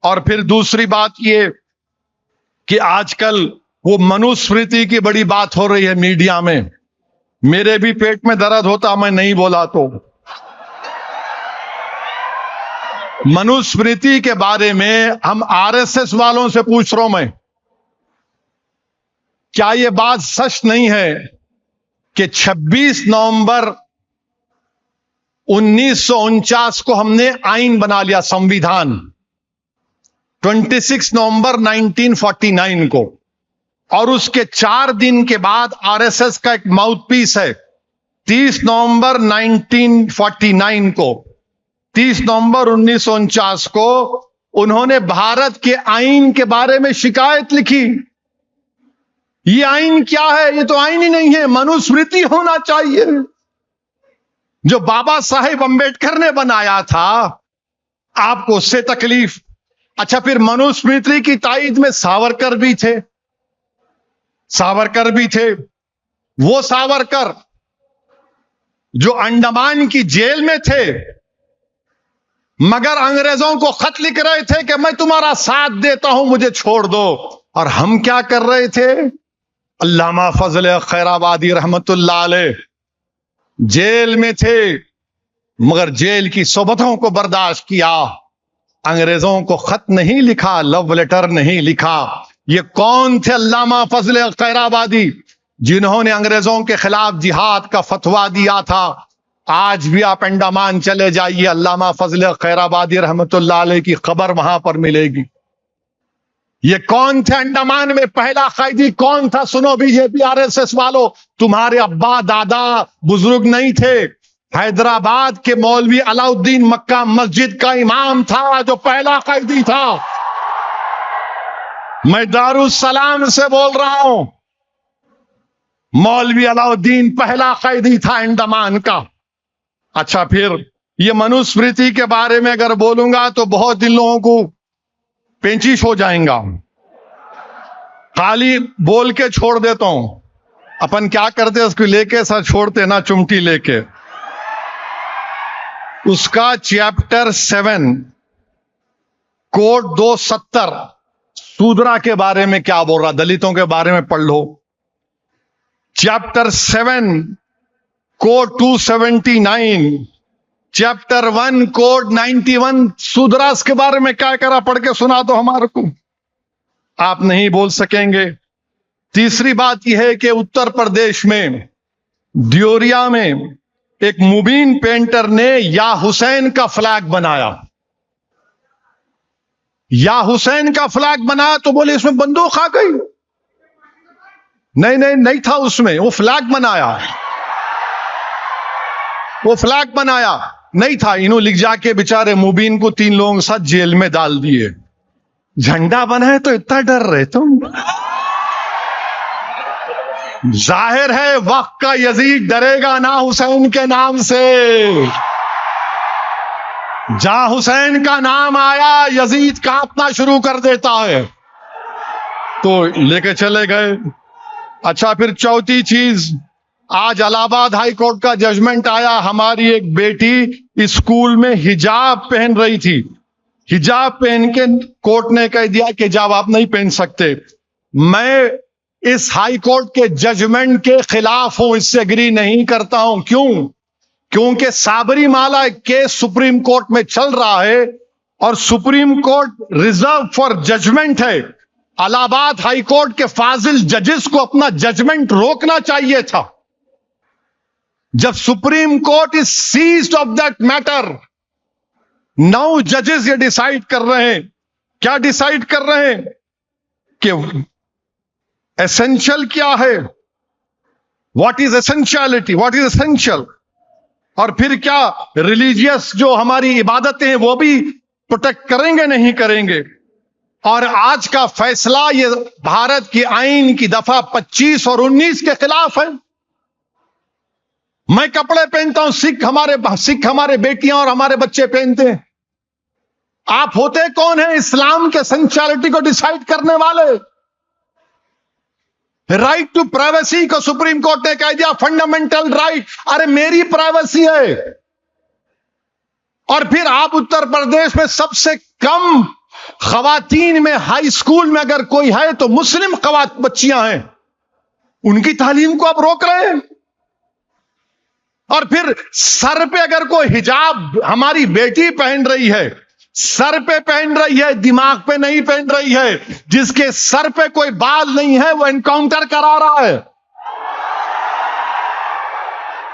और फिर दूसरी बात ये कि आजकल वो मनुस्मृति की बड़ी बात हो रही है मीडिया में। मेरे भी पेट में दर्द होता मैं नहीं बोला तो। मनुस्मृति के बारे में हम आरएसएस वालों से पूछ रहा हूं मैं, क्या ये बात सच नहीं है कि 26 नवंबर 1949 को हमने आईन बना लिया, संविधान 26 नवंबर 1949 को, और उसके 4 दिन के बाद आरएसएस का एक माउथपीस है 30 नवंबर 1949 को, 30 नवंबर 1949 को उन्होंने भारत के आईन के बारे में शिकायत लिखी। ये आईन क्या है? ये तो आईन ही नहीं है, मनुस्मृति होना चाहिए जो बाबा साहेब अंबेडकर ने बनाया था। आपको उससे तकलीफ? अच्छा, फिर मनुस्मृति की ताईद में सावरकर भी थे, सावरकर भी थे। वो सावरकर जो अंडमान की जेल में थे मगर अंग्रेजों को खत लिख रहे थे कि मैं तुम्हारा साथ देता हूं, मुझे छोड़ दो। और हम क्या कर रहे थे? अल्लामा फजल खैराबादी रहमतुल्लाह अलैह जेल में थे मगर जेल की सोबतों को बर्दाश्त किया, अंग्रेजों को खत नहीं लिखा, लव लेटर नहीं लिखा। ये कौन थे? अल्लामा फजल खैराबादी, जिन्होंने अंग्रेजों के खिलाफ जिहाद का फतवा दिया था। आज भी आप अंडमान चले जाइए, अल्लामा फजल खैराबादी रहमतुल्लाह अलैह की खबर वहां पर मिलेगी। ये कौन थे? अंडमान में पहला कैदी कौन था? सुनो बीजेपी आरएसएस वालों, तुम्हारे अब्बा दादा बुजुर्ग नहीं थे। हैदराबाद के मौलवी अलाउद्दीन मक्का मस्जिद का इमाम था जो पहला कैदी था। मैं दारुस्सलाम से बोल रहा हूं, मौलवी अलाउद्दीन पहला कैदी था अंडमान का। अच्छा, फिर ये मनुस्मृति के बारे में अगर बोलूंगा तो बहुत दिन लोगों को पेंचिश हो जाएगा। खाली बोल के छोड़ देता हूं। अपन क्या करते, उसको लेके सर छोड़ते ना, चुमटी लेके। उसका चैप्टर 7 कोड 270 शूद्रा के बारे में क्या बोल रहा, दलितों के बारे में पढ़ लो। Chapter 7 code 279, chapter 1 code 91 Shudras के बारे में क्या करा, पढ़ के सुना दो हमारे को। आप नहीं बोल सकेंगे। तीसरी बात यह है कि उत्तर प्रदेश में दियोरिया में एक मुबीन पेंटर ने या हुसैन का फ्लैग बनाया। या हुसैन का फ्लैग बनाया तो बोले इसमें बंदूक आ गई। नहीं नहीं नहीं था उसमें, वो फ्लैग बनाया, वो फ्लैग बनाया नहीं था। इन्हों लिख जाके बेचारे मुबीन को 3 लोगों के साथ जेल में डाल दिए। झंडा बनाए तो इतना डर रहे तुम। जाहिर है वक्त का यजीद डरेगा ना हुसैन के नाम से। जहां हुसैन का नाम आया यजीद कांपना शुरू कर देता है, तो लेके चले गए। अच्छा, फिर चौथी चीज, आज इलाहाबाद हाई कोर्ट का जजमेंट आया। हमारी एक बेटी स्कूल में हिजाब पहन रही थी, हिजाब पहन के कोर्ट ने कह दिया कि हिजाब आप नहीं पहन सकते। मैं इस हाई कोर्ट के जजमेंट के खिलाफ हूं, इससे एग्री नहीं करता हूं। क्यों? क्योंकि साबरीमाला केस सुप्रीम कोर्ट में चल रहा है और supreme court reserve for judgment है। इलाहाबाद हाई कोर्ट के फाजिल जजेस को अपना जजमेंट रोकना चाहिए था। जब supreme court is seized of that matter, 9 जजेस ये डिसाइड कर रहे हैं। क्या डिसाइड कर रहे हैं? कि एसेंशियल क्या है, what is essentiality, what is essential, और फिर क्या रिलीजियस जो हमारी इबादतें हैं वो भी प्रोटेक्ट करेंगे नहीं करेंगे। और आज का फैसला ये भारत की आईन की दफा 25 और 19 के खिलाफ है। मैं कपड़े पहनता हूं, सिख हमारे बेटियां और हमारे बच्चे पहनते हैं। आप होते कौन है इस्लाम के एसेंशियलिटी को डिसाइड करने वाले? राइट टू प्राइवेसी को सुप्रीम कोर्ट ने कह दिया फंडामेंटल राइट। अरे मेरी प्राइवेसी है। और फिर आप उत्तर प्रदेश में सबसे कम खवातीन में हाई स्कूल में अगर कोई है तो मुस्लिम बच्चियां हैं, उनकी तालीम को आप रोक रहे हैं। और फिर सर पे अगर कोई हिजाब हमारी बेटी पहन रही है, सर पे पहन रही है, दिमाग पे नहीं पहन रही है, जिसके सर पे कोई बाल नहीं है वो एनकाउंटर करा रहा है।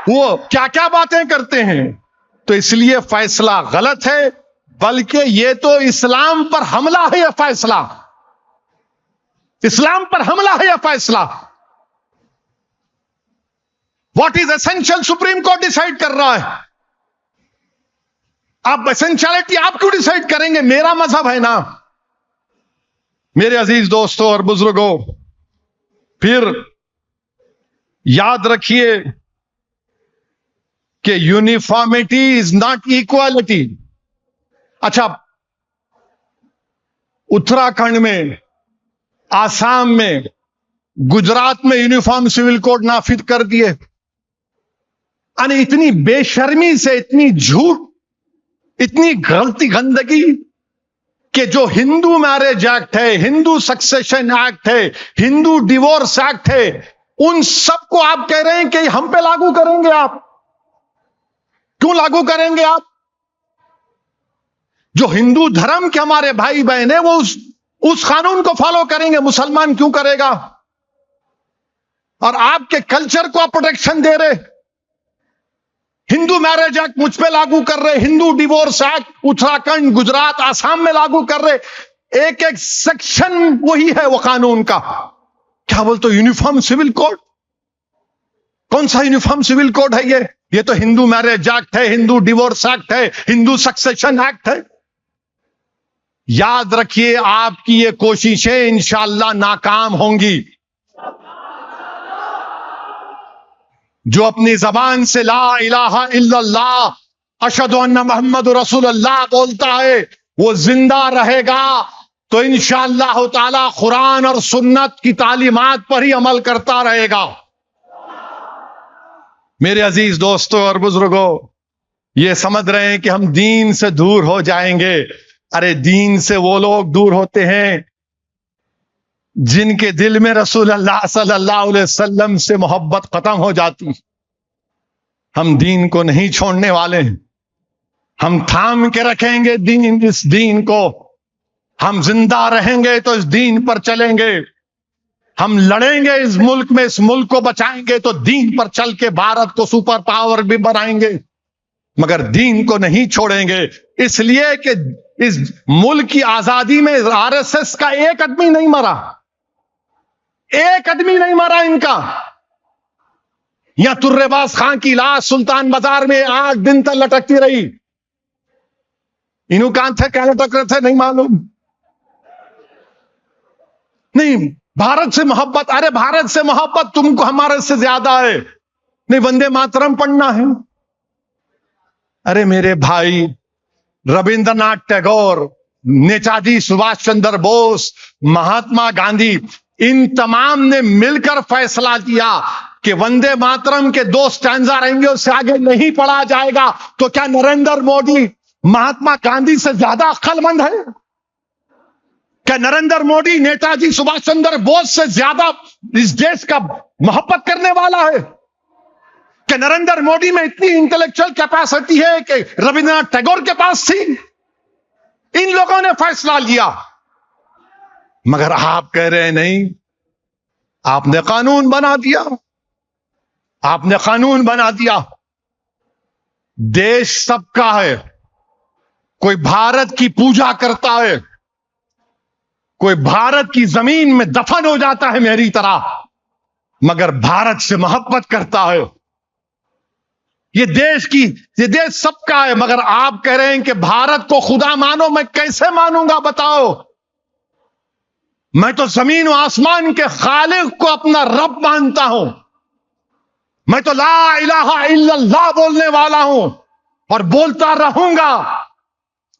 वो क्या क्या बातें करते हैं। तो इसलिए फैसला गलत है, बल्कि ये तो इस्लाम पर हमला है। यह फैसला इस्लाम पर हमला है। यह फैसला what is essential supreme court decide कर रहा है। आप एसेंशियलिटी आप क्यों डिसाइड करेंगे? मेरा मजहब है ना। मेरे अजीज दोस्तों और बुजुर्गों, फिर याद रखिए कि यूनिफॉर्मिटी इज नॉट इक्वालिटी। अच्छा, उत्तराखंड में, आसाम में, गुजरात में यूनिफॉर्म सिविल कोड नाफिज कर दिए। यानी इतनी बेशर्मी से, इतनी झूठ, इतनी गलती, गंदगी कि जो हिंदू मैरिज एक्ट है, हिंदू सक्सेशन एक्ट है, हिंदू डिवोर्स एक्ट है, उन सबको आप कह रहे हैं कि हम पे लागू करेंगे। आप क्यों लागू करेंगे? आप जो हिंदू धर्म के हमारे भाई बहन है वो उस कानून को फॉलो करेंगे, मुसलमान क्यों करेगा? और आपके कल्चर को आप प्रोटेक्शन दे रहे। हिंदू मैरिज एक्ट मुझ पे लागू कर रहे, हिंदू डिवोर्स एक्ट उत्तराखंड, गुजरात, आसाम में लागू कर रहे। एक एक सेक्शन वही है वो कानून का। क्या बोलते हो? Uniform civil code? कौन सा यूनिफॉर्म सिविल कोड है ये तो हिंदू मैरिज एक्ट है, हिंदू डिवोर्स एक्ट है, हिंदू सक्सेशन एक्ट है। याद रखिए, आपकी ये कोशिशें इंशाअल्लाह नाकाम होंगी। जो अपनी जबान से ला इलाहा इल्लल्लाह अशहदु अन्ना मुहम्मद रसूलुल्लाह बोलता है, वो जिंदा रहेगा तो इंशाअल्लाह ताला कुरान और सुन्नत की तालीमात पर ही अमल करता रहेगा। मेरे अजीज दोस्तों और बुजुर्गों, ये समझ रहे हैं कि हम दीन से दूर हो जाएंगे। अरे दीन से वो लोग दूर होते हैं जिनके दिल में रसूलुल्लाह सल्लल्लाहु अलैहि वसल्लम से मोहब्बत खत्म हो जाती। हम दीन को नहीं छोड़ने वाले हैं। हम थाम के रखेंगे इस दीन को। हम जिंदा रहेंगे तो इस दीन पर चलेंगे। हम लड़ेंगे इस मुल्क में, इस मुल्क को बचाएंगे तो दीन पर चल के भारत को सुपर पावर भी बनाएंगे, मगर दीन को नहीं छोड़ेंगे। इसलिए कि इस मुल्क की आजादी में आरएसएस का एक आदमी नहीं मरा, एक आदमी नहीं मरा इनका। या तुर्रेबाज खान की लाश सुल्तान बाजार में 8 दिन तक लटकती रही। इन्हों कहां थे, क्या लटक रहे थे, नहीं मालूम। नहीं, भारत से मोहब्बत, अरे भारत से मोहब्बत तुमको हमारे से ज्यादा है। नहीं, वंदे मातरम पढ़ना है। अरे मेरे भाई, रविंद्रनाथ टैगोर, नेताजी सुभाष चंद्र बोस, महात्मा गांधी, इन तमाम ने मिलकर फैसला किया कि वंदे मातरम के 2 स्टैंजा रहेंगे, उससे आगे नहीं पढ़ा जाएगा। तो क्या नरेंद्र मोदी महात्मा गांधी से ज्यादा अक्लमंद है? क्या नरेंद्र मोदी नेताजी सुभाष चंद्र बोस से ज्यादा इस देश का मोहब्बत करने वाला है? क्या नरेंद्र मोदी में इतनी इंटेलेक्चुअल कैपेसिटी है कि रविंद्रनाथ टैगोर के पास थी? इन लोगों ने फैसला लिया। मगर आप कह रहे हैं नहीं, आपने कानून बना दिया, आपने कानून बना दिया। देश सबका है। कोई भारत की पूजा करता है, कोई भारत की जमीन में दफन हो जाता है मेरी तरह, मगर भारत से मोहब्बत करता है। ये देश सबका है। मगर आप कह रहे हैं कि भारत को खुदा मानो। मैं कैसे मानूंगा बताओ? मैं तो जमीन और आसमान के खालिक को अपना रब मानता हूं। मैं तो ला इलाहा इल्लल्लाह बोलने वाला हूं और बोलता रहूंगा।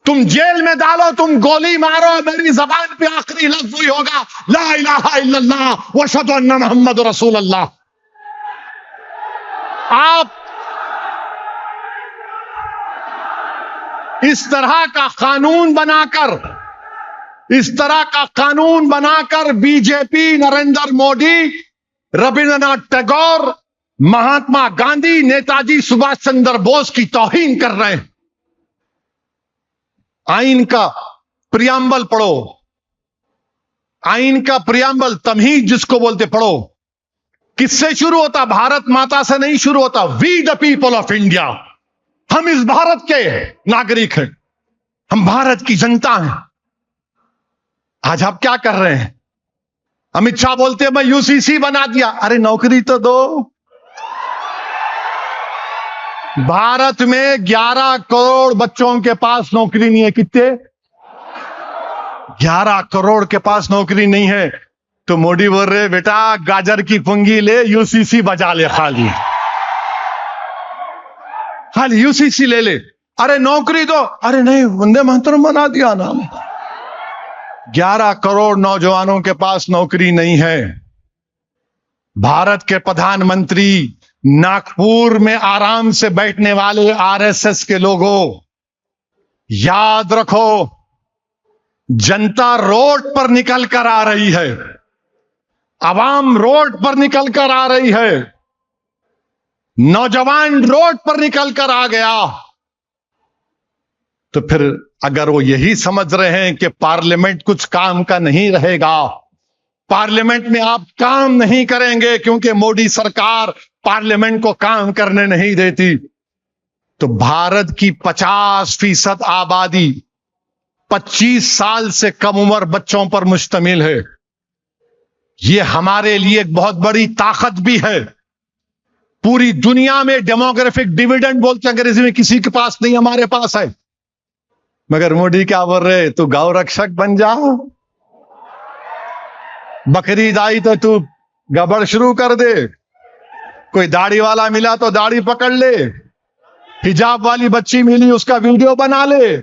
तुम जेल में डालो, तुम गोली मारो, मेरी जबान पे आखिरी लफ्ज ही होगा ला इलाहा इल्लल्लाह व अशहदु अन्ना मुहम्मद रसूलुल्लाह। आप इस तरह का कानून बनाकर इस तरह का कानून बनाकर बीजेपी, नरेंद्र मोदी, रविंद्रनाथ टैगोर, महात्मा गांधी, नेताजी सुभाष चंद्र बोस की तौहीन कर रहे हैं। आइन का प्रियम्बल पढ़ो, आइन का प्रियम्बल, तमहीद जिसको बोलते, पढ़ो। किससे शुरू होता? भारत माता से नहीं शुरू होता। We the people of India, हम इस भारत के नागरिक हैं, हम भारत की जनता हैं। आज आप क्या कर रहे हैं? अमित शाह बोलते हैं मैं यूसीसी बना दिया। अरे नौकरी तो दो। भारत में 11 करोड़ बच्चों के पास नौकरी नहीं है। कितने? 11 करोड़ के पास नौकरी नहीं है। तो मोदी बोल रहे बेटा गाजर की पुंगी ले, यूसीसी बजा ले, खाली खाली यूसीसी ले ले। अरे नौकरी दो। अरे नहीं, वंदे मातरम बना दिया नाम। 11 करोड़ नौजवानों के पास नौकरी नहीं है। भारत के प्रधानमंत्री नागपुर में आराम से बैठने वाले आरएसएस के लोगों, याद रखो, जनता रोड पर निकल कर आ रही है, आवाम रोड पर निकल कर आ रही है, नौजवान रोड पर निकल कर आ गया। तो फिर अगर वो यही समझ रहे हैं कि पार्लियामेंट कुछ काम का नहीं रहेगा, पार्लियामेंट में आप काम नहीं करेंगे क्योंकि मोदी सरकार पार्लियामेंट को काम करने नहीं देती, तो भारत की 50% आबादी 25 साल से कम उम्र बच्चों पर मुश्तमिल है। यह हमारे लिए एक बहुत बड़ी ताकत भी है। पूरी दुनिया में डेमोग्राफिक डिविडेंड बोलते हैं अंग्रेजी में, किसी के पास नहीं, हमारे पास है। मगर मोदी क्या बोल रहे? तू गौ रक्षक बन जा, बकरीद आई तो तू गबड़ शुरू कर दे, कोई दाढ़ी वाला मिला तो दाढ़ी पकड़ ले, हिजाब वाली बच्ची मिली उसका वीडियो बना ले।